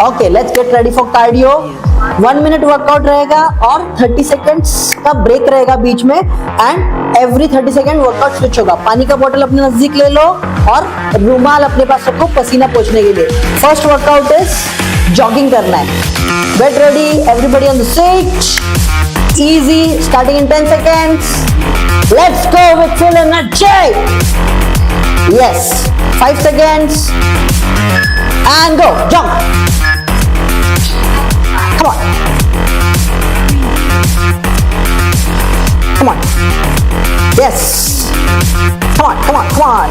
Okay, let's get ready for cardio. 1 minute workout रहेगा और 30 seconds का ब्रेक रहेगा बीच में, and every 30 second workout switch होगा। पानी का बोतल अपने नजदीक ले लो और रुमाल अपने पास रखो पसीना पोंछने के लिए। फर्स्ट वर्कआउट इज जॉगिंग करना है। Get ready, everybody on the seat. Easy, starting in 10 seconds. Let's go with full energy. Yes, 5 seconds. And go, jump. Come on. Come on. Yes. Come on, come on, come on.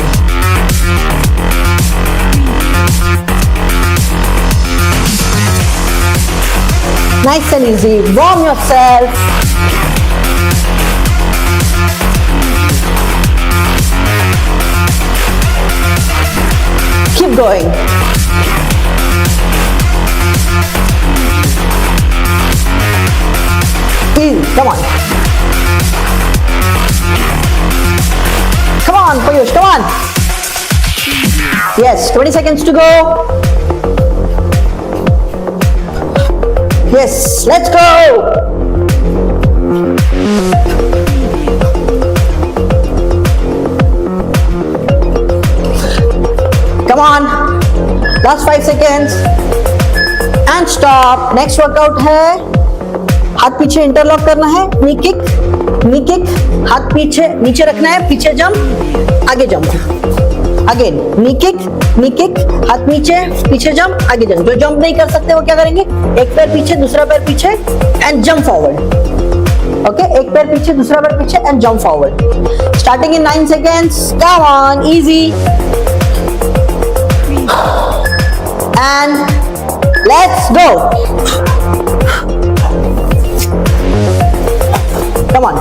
Nice and easy. Warm yourself. Keep going. Easy. Come on. Come on, Payush. Come on. Yes. 20 seconds to go. Yes. Let's go. Come on. Last 5 seconds. And stop. Next workout है हाथ पीछे interlock करना है, नी kick, हाथ पीछे नीचे रखना है, पीछे जंप, आगे जंप। अगेन नी किक, हाथ नीचे, पीछे जंप, आगे जंप। जो जंप नहीं कर सकते वो क्या करेंगे, एक पैर पीछे दूसरा पैर पीछे एंड जंप फॉरवर्ड। ओके, एक पैर पीछे दूसरा पैर पीछे and jump forward. Starting in 9 seconds. Come on, easy. And let's go. Come on.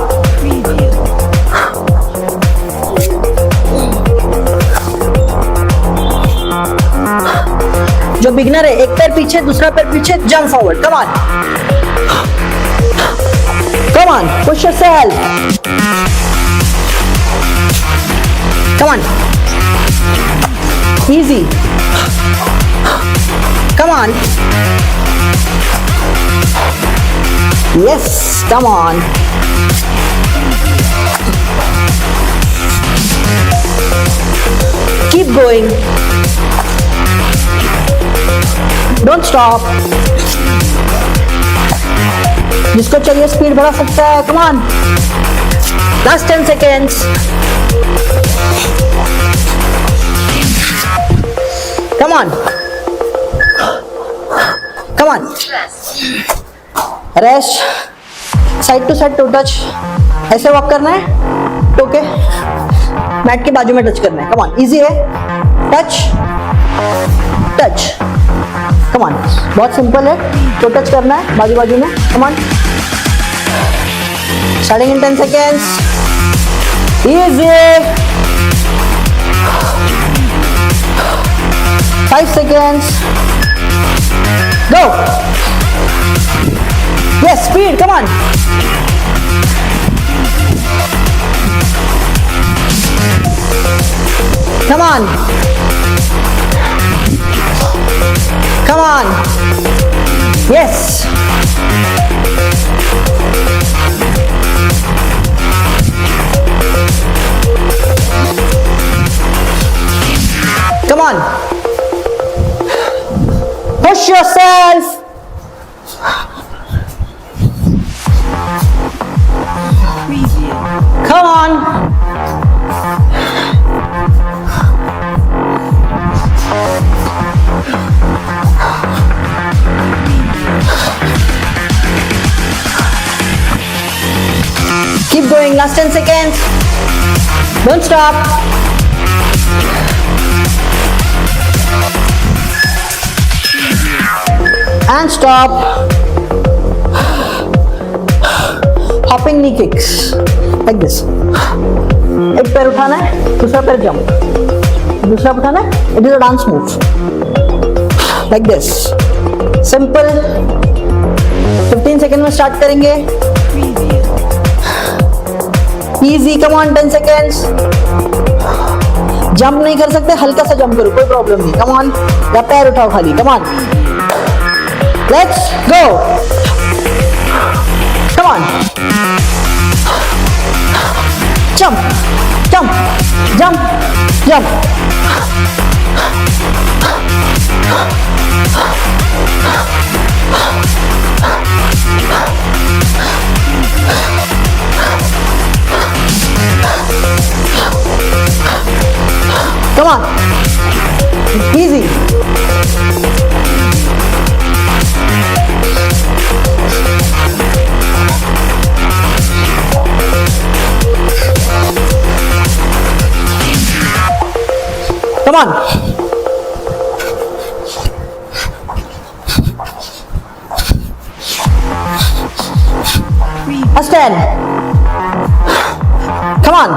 जो बिगनर है, एक पैर पीछे दूसरा पैर पीछे, jump forward. Come on, come on, push yourself. Come on, easy. Come on. Yes, come on. Keep going. Don't stop. जिसको चाहिए स्पीड बढ़ा सकता है। Come on. Last 10 seconds. Come on. Come on. Rest. Side to side toe touch. ऐसे walk करना है, to के mat के बाजू में टच करना है। Come on. Easy है। Touch. Touch. Come on. बहुत सिंपल है। टो टच करना है बाजू बाजू में। Come on. Starting in 10 seconds. Easy. 5 seconds. Go. Yes, speed. Come on. Come on. Come on. Yes. Come on. Push yourself. Come on. Keep going. Last 10 seconds. Don't stop. And stop. Hopping knee kicks like this. एक पैर उठाना है, दूसरा पैर jump, दूसरा उठाना है। It is a dance move like this. Simple. 15 second में स्टार्ट करेंगे। Easy. Come on, 10 seconds. Jump नहीं कर सकते, हल्का सा जंप करो, कोई प्रॉब्लम नहीं। Come on. या पैर उठाओ खाली। Come on. Let's go. Come on. Jump, jump, jump, jump. Come on. Easy. Come on. A stand. Come on.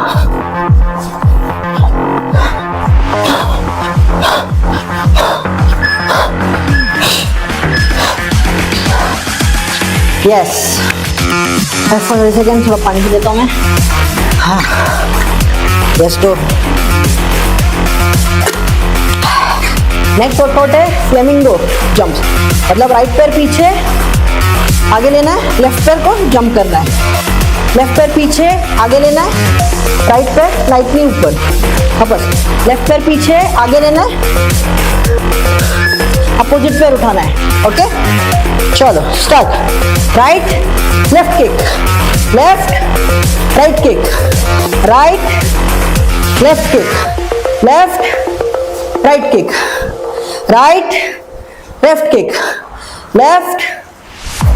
Yes. 5 second थोड़ा पानी पी लेता हूँ मैं. हाँ. Yes, go. नेक्स्ट वर्कआउट है फ्लेमिंगो जंप. मतलब राइट पैर पीछे आगे लेना है, लेफ्ट पैर को जंप करना है. लेफ्ट पैर पीछे आगे लेना है, राइट पैर लाइटली ऊपर. वापस लेफ्ट पैर पीछे आगे लेना है, अपोजिट पैर उठाना है. ओके, चलो start. Right left kick, left right kick, right left kick, left right kick, right left kick, left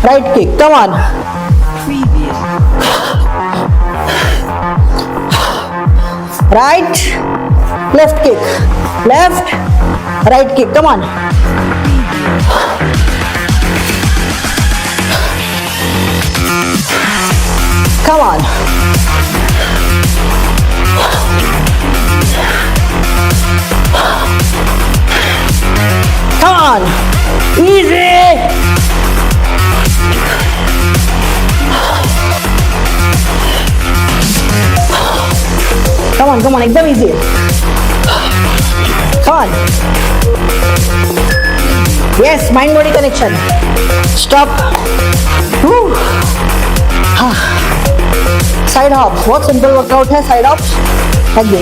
right kick. Come on. Right left kick, left right kick. Come on. Come on. Come on. Easy. Come on, come on, एकदम easy. Come on. Yes, mind body connection. Stop. Woo. Side hops. बहुत simple workout है side hops.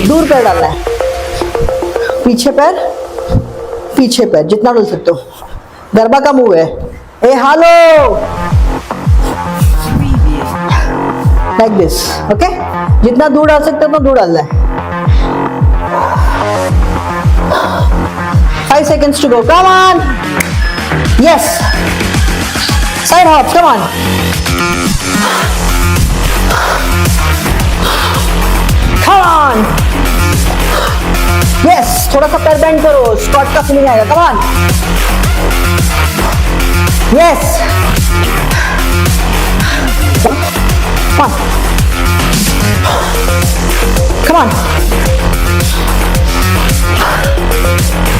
दूर पैर डालना है, पीछे पैर पीछे पैर, जितना डाल सकते हो. गरबा का मूव है. ए हालो लाइक दिस. ओके, जितना दूर डाल सकते हो उतना दूर डालना है. 5 seconds to go. Come on. Yes. Side hops. Come on. Come on. Yes. थोड़ा सा पैर बेंड करो, स्क्वाट का फीलिंग आएगा. Come on. Yes. Come on. Come on.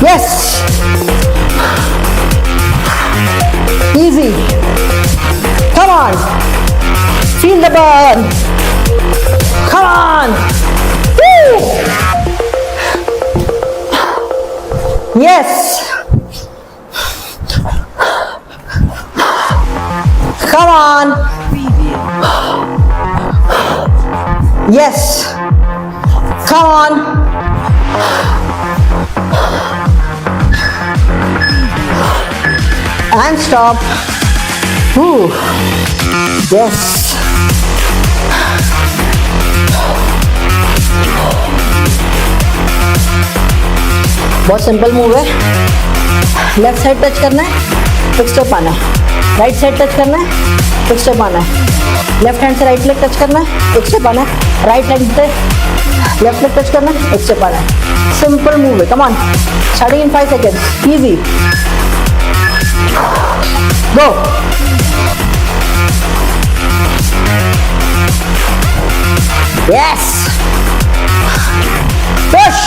Yes. Easy. Come on. Feel the burn. Come on. Woo. Yes. Come on. Yes. Come on. And stop. Woo. Yes. बहुत simple move है. Left side touch करना है, एक step आना है. Right side touch करना है, एक स्टेप आना है. लेफ्ट हैंड से राइट लेग टच करना है, एक स्टेप आना है. राइट हैंड से लेफ्ट लेग टच करना है, एक स्टेप आना है. सिंपल मूव है. Come on. Starting in 5 seconds. Easy. Go. Yes. Push.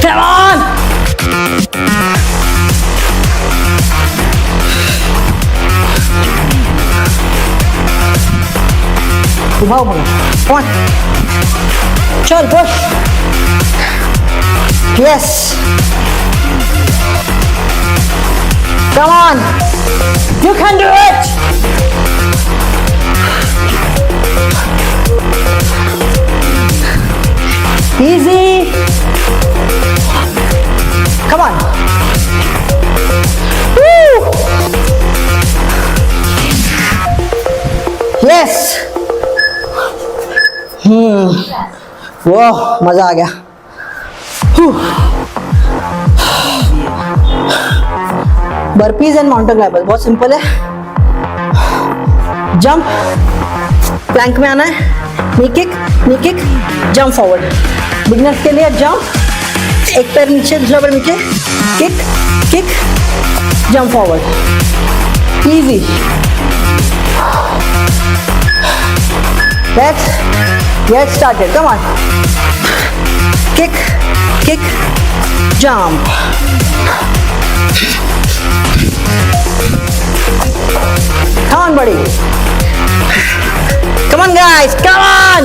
Come on. उठाओ बोलो. Come on. चल push. Yes. Come on. You can do it. Easy. Come on. Woo. Yes. वाह, मजा आ गया. बर्पीज एंड माउंटेन क्लाइंबर्स बहुत simple है. Jump, Planck में आना है, नी किक, जंप फॉरवर्ड. बिगिनर्स के लिए जंप, एक पैर नीचे दूसरा पैर नीचे, kick, jump forward. Easy. Let's get started. Come on. Kick, jump. Come on, buddy. Come on, guys. Come on.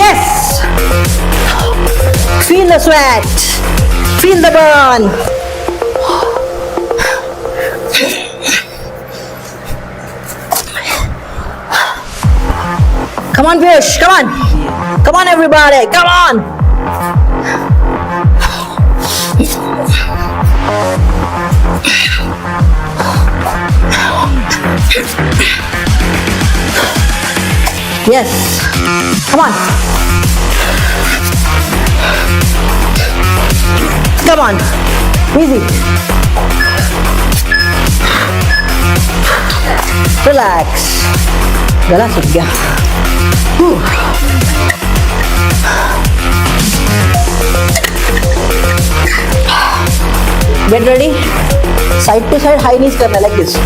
Yes. Feel the sweat. Feel the burn. Come on, Piyush, come on. Come on, everybody, come on. Yes, come on. Come on, easy. Relax. गला सूख गया. Get ready. Side to side high knees करना like this.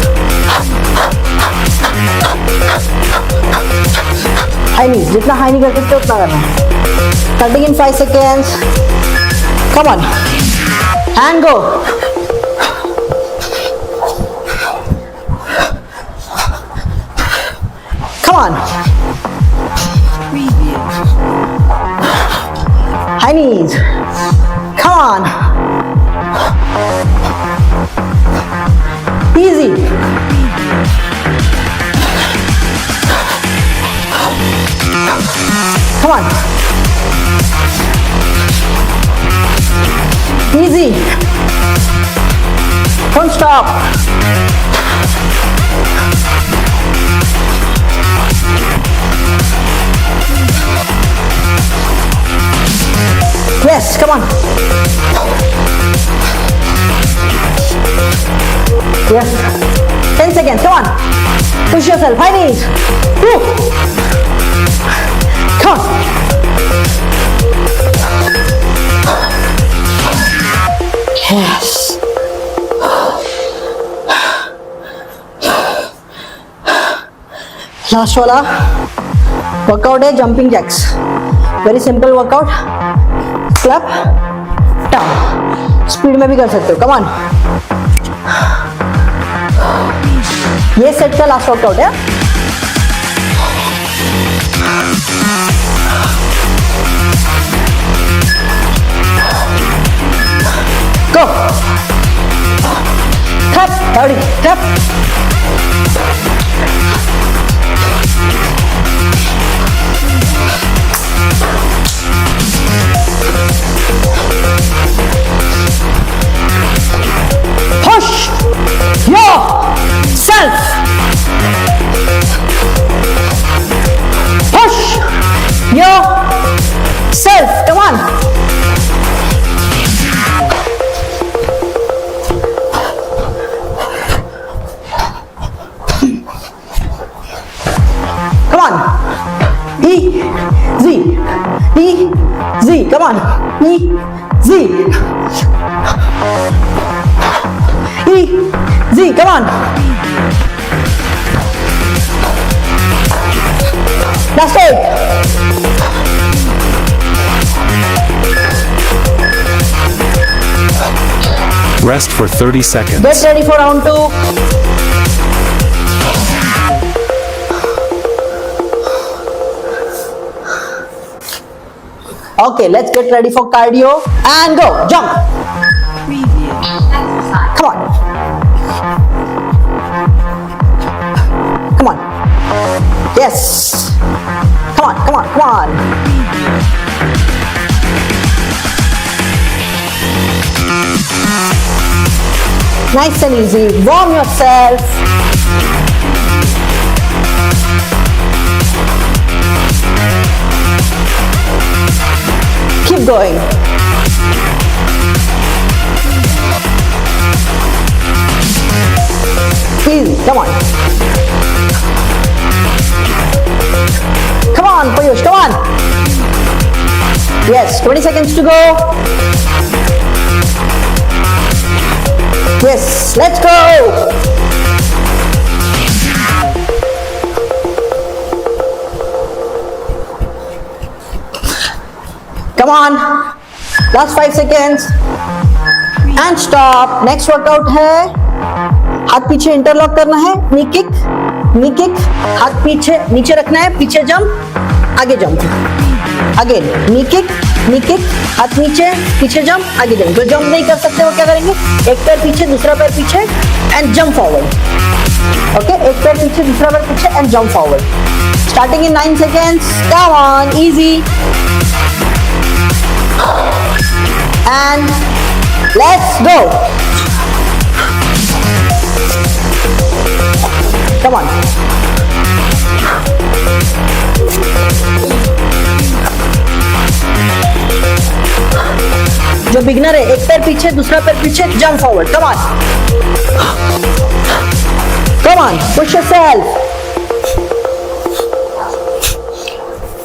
High knees. जितना high knee कर सकते हो उतना करना. Starting in 5 seconds. Come on. And go. Come on. High knees. Come on. Easy. Come on. Easy. Don't stop. Yes, come on. Yes. 10 seconds, come on. Push yourself, high knees. Woo. Come on. Yes. Last वाला workout है jumping jacks. Very simple workout. Clap, down. Speed में भी कर सकते हो. Come on. ये set का last workout है. Go. Tap, hurry, tap. Push yourself. Push yourself. Come on. Come on. Easy. Easy. Come on. Easy. Easy. Come on. Last 8. Rest for 30 seconds. Get ready for round 2. Okay, let's get ready for cardio and go. Jump. Come on. Come on. Yes. Come on, come on, come on. Nice and easy. Warm yourself. Keep going. Easy. Come on. Come on, Payush. Come on. Yes. 20 seconds to go. Yes. Let's go. Come on. Last 5 seconds. And stop. Next workout है हाथ पीछे interlock करना है, नी kick, हाथ पीछे नीचे रखना है, पीछे जंप, आगे जंप, अगेन नी किक, हाथ नीचे, पीछे जंप, आगे जंप। जो जंप नहीं कर सकते वो क्या करेंगे, एक पैर पीछे दूसरा पैर पीछे एंड जंप फॉरवर्ड। ओके, एक पैर पीछे दूसरा पैर पीछे and jump forward. Starting in 9 seconds. Come on, easy. And let's go. Come on. जो बिगनर है, एक पैर पीछे दूसरा पैर पीछे, jump forward. Come on, come on, push yourself.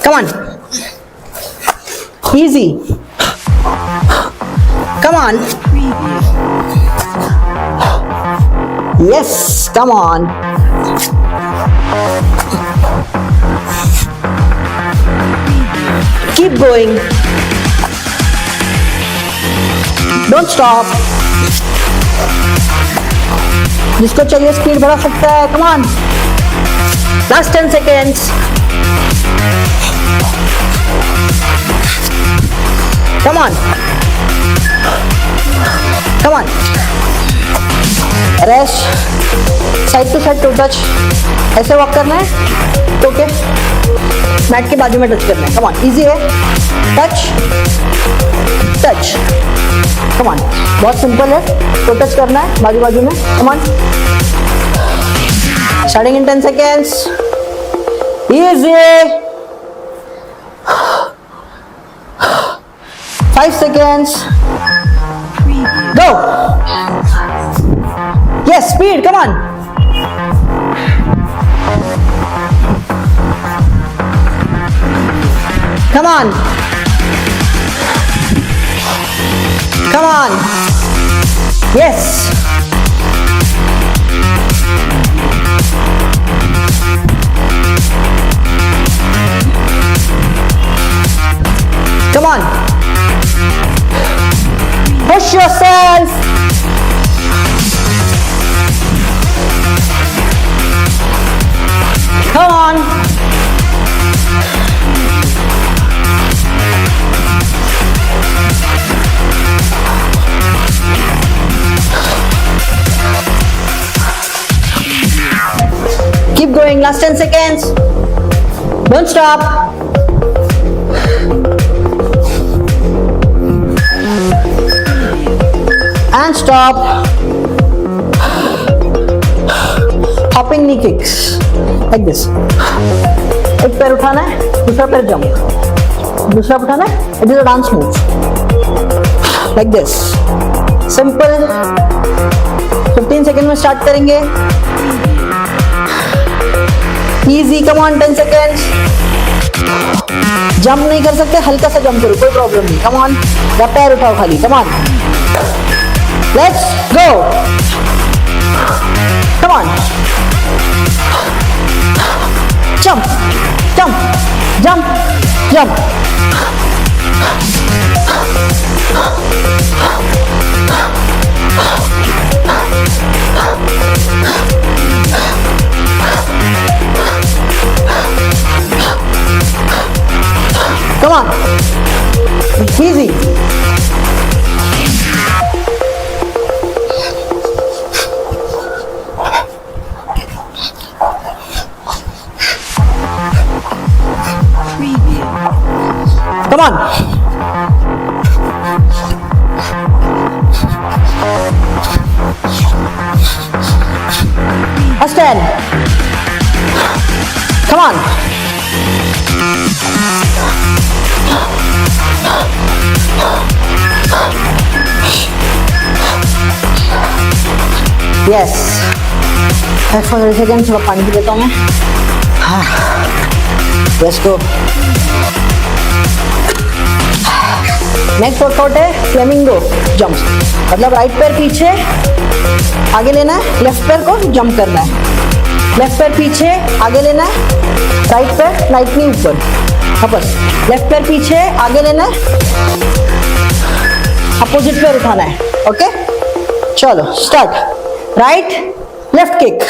Come on, easy. Come on, yes, come on. Keep going. Don't stop. जिसको चाहिए स्पीड बढ़ा सकता है। Come on. Last 10 seconds. Come on. Come on. Rest. Side to side to touch. ऐसे walk करना है। Okay, mat के बाजू में टच करना है। कम ऑन, इजी है। टच टच, कम ऑन, बहुत सिंपल है। तो टच करना है बाजू बाजू में। Come on, starting in 10 seconds. Easy. 5 seconds. Go. Yes, speed. Come on. Come on. Come on. Yes. Come on. Push yourself. Come on. Keep going, last 10 seconds. Don't stop. And stop. Hopping knee kicks. Like this. एक पैर उठाना है, दूसरा पैर jump, दूसरा उठाना है। It is a dance move. Like this. Simple. 15 second में स्टार्ट करेंगे। Easy, come on, 10 seconds. Jump नहीं कर सकते, हल्का सा जंप करो, कोई प्रॉब्लम नहीं। Come on, या पैर उठाओ खाली। Come on. Let's go. Come on. Jump, jump, jump, jump. Come on. Easy. Come on. Last 10. Come on. Yes. Back for 30 seconds. थोड़ा पानी पी लेता हूँ मैं. Let's go. नेक्स्ट वर्कआउट है फ्लेमिंगो जंप्स. मतलब राइट पैर पीछे आगे लेना है, लेफ्ट पैर को जंप करना है. लेफ्ट पैर पीछे आगे लेना है, राइट पैर राइट नी ऊपर. वापस लेफ्ट पैर पीछे आगे लेना है, अपोजिट पैर उठाना है. ओके चलो start. Right left kick,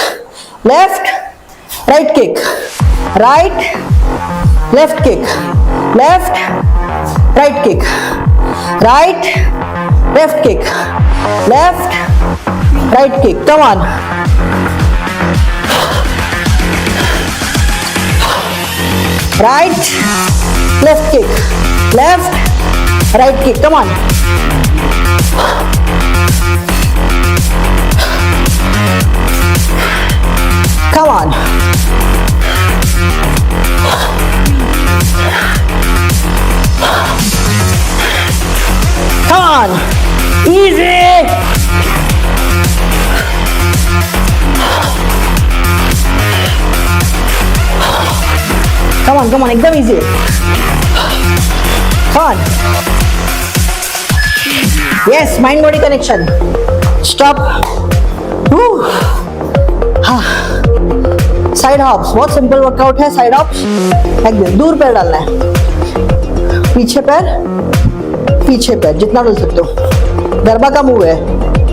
left right kick, right left kick, left right kick, right left kick, left right kick. Come on. Right left kick, left right kick. Come on. Come on. Come on. Easy. Come on, एकदम easy. Come on. Yes, mind body connection. Stop. Side hops बहुत simple workout है. Side hops एकदम दूर पैर डालना है, पीछे पैर पीछे पैर जितना डाल सकते हो. गरबा का मूव है.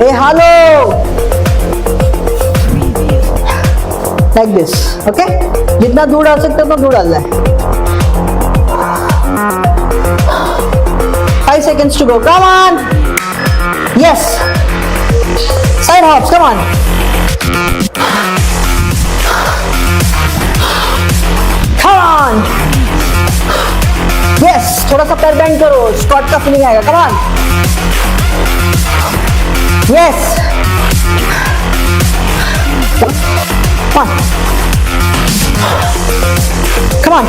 ए हालो लाइक दिस. ओके जितना दूर डाल सकते हो तो दूर डालना है. 5 seconds to go. Come on. Yes. Side hops. Come on. Come on. Yes. थोड़ा सा पैर बेंड करो, स्क्वाट का फीलिंग आएगा. Come on. Yes. Come on. Come on.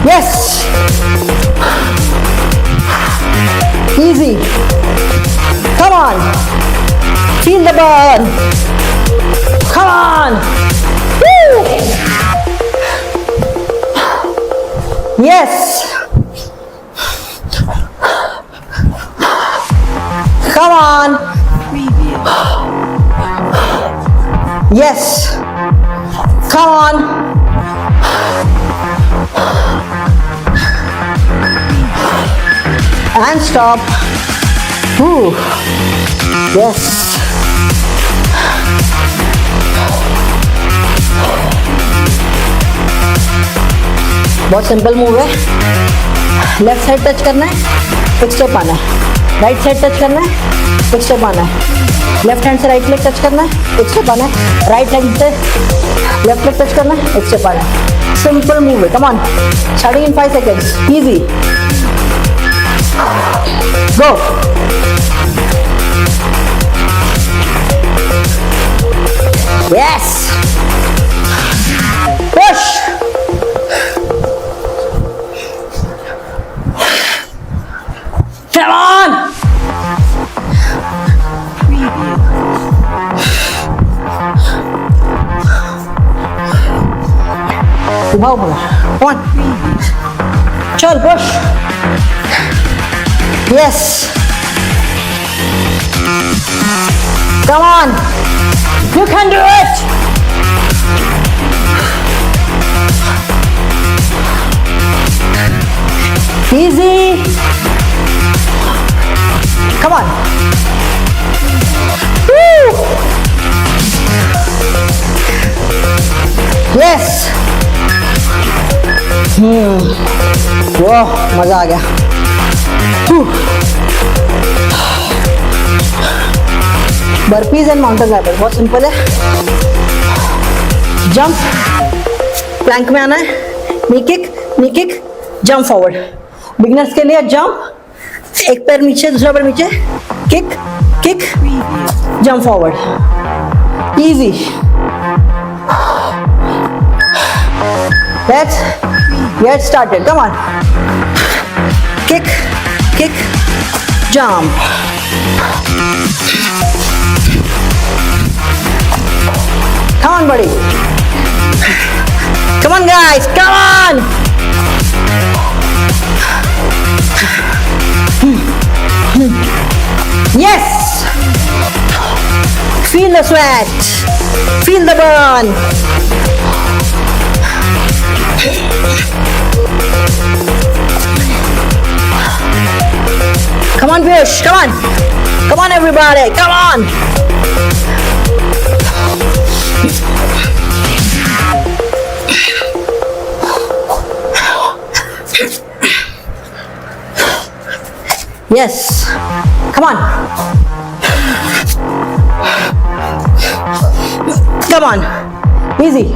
Yes. Easy. Come on. Feel the burn. Come on. Woo. Yes. Come on. Yes. Come on. And stop. Whew. Yes. बहुत simple move है. Left side touch करना है, एक step आना है. Right side touch करना है, एक स्टेप आना है. लेफ्ट हैंड से राइट लेग टच करना है, एक स्टेप आना है. राइट हैंड से लेफ्ट लेग टच करना है, एक स्टेप आना है. सिंपल मूव है. Come on. Starting in 5 seconds. Easy. Go. Yes. Push. Come on! उभाओ बोला. Come on. चल push. Yes. Come on. You can do it. Easy. Come on. Woo. Yes. वाह मजा आ गया। बर्पीज एंड माउंटेन क्लाइंबर बहुत simple है। Jump, Planck में आना है, नी किक, जंप फॉरवर्ड। बिगिनर्स के लिए जंप, एक पैर नीचे दूसरा पैर नीचे, kick, jump forward, easy. Let's get started. Come on. Kick, jump. Come on, buddy. Come on, guys. Come on. Yes. Feel the sweat. Feel the burn. Come on, Piyush, come on. Come on, everybody, come on. Yes, come on. Come on, easy.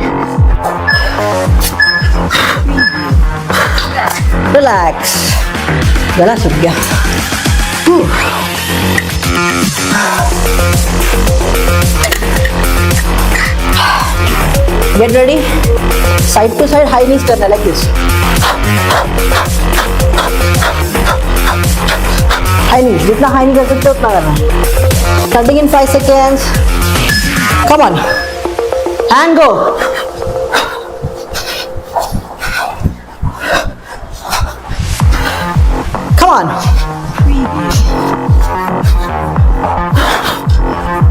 Relax. गला सूख गया। Get ready. Side to side high knees करना like this. High knees. जितना high knee कर सकते हो उतना करना है। Starting in 5 seconds. Come on. And go. Come on.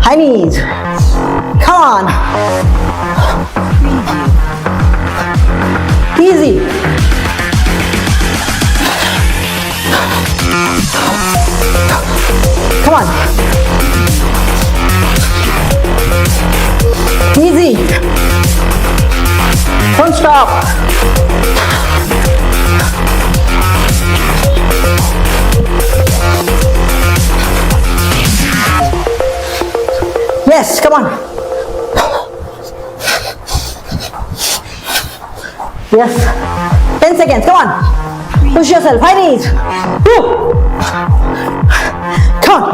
High knees. Come on. Easy. Come on. Easy. Don't stop. Yes, come on. Yes. 10 seconds, come on. Push yourself, high knees. Woo. Come on.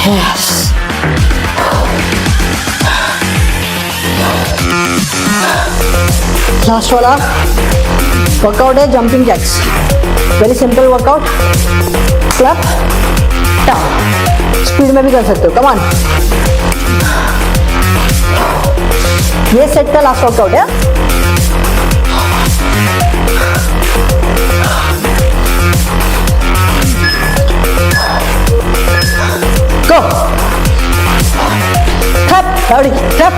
Yes. Last वाला workout है jumping jacks. Very simple workout. Clap down, speed में भी कर सकते हो। Come on, ये set का last workout है। Go, clap, loudly, clap.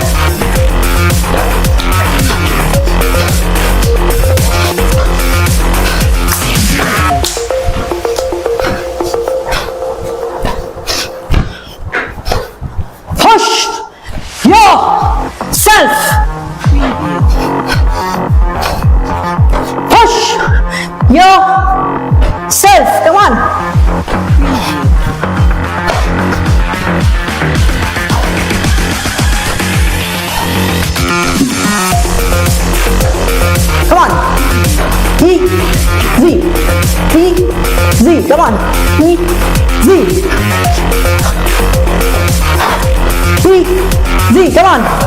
Push yourself. Come on. Come on. Easy. Easy. Come on. Easy. Easy. Come on.